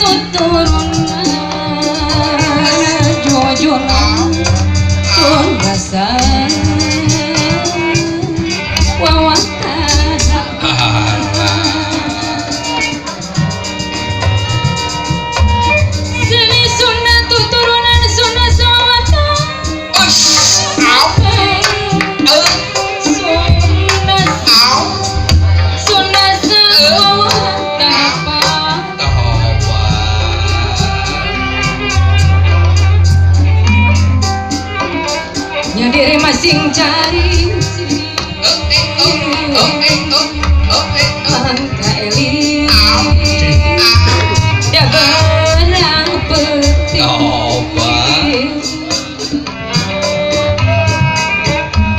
tuturunan jojonan tun rasa wawatan seni Sunda tuturunan Sunda sawatan diri masing cari angka elit dia berang peti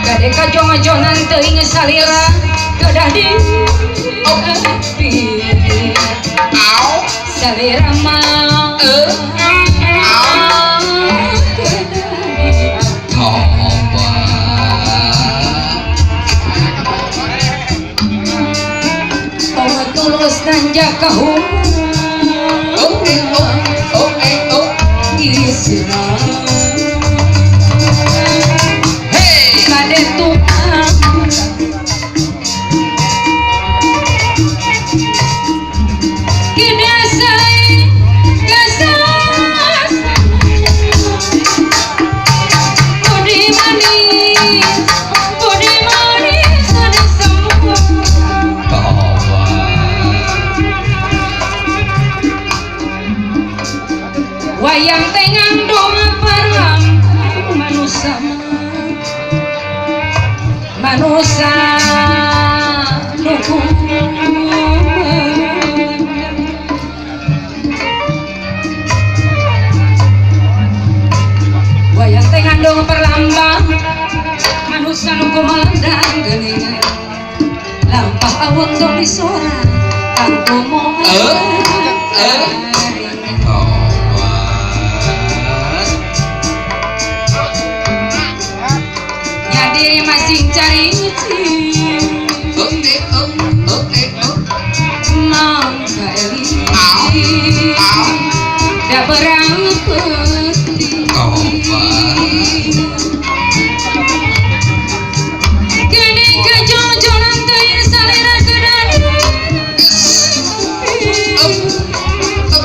gade kajong-ajonan teuing salira kedah di salira mah nanja kahum isra kade tukang kidasai gasas budi manis ada semua wayang tengang doma parang manusia dukung wayang tengang doma perlambang manusia dukung melandang geningan lampah awang dong disora tangko moh diri masing cari mangga elit da berang peti kene kajojonan teuing salira kedah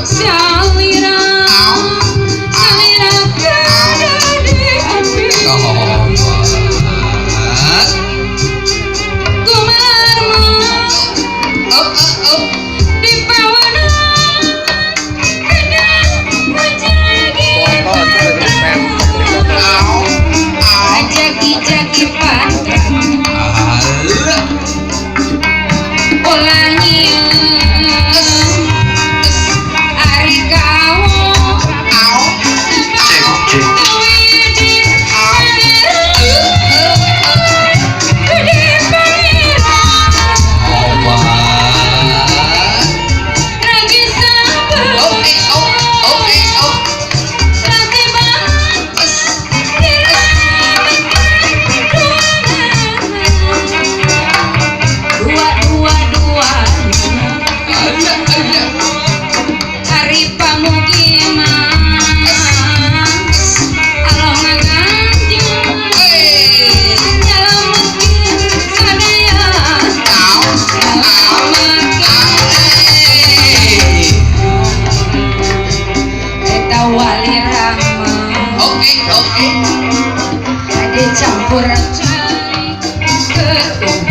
salira campur cari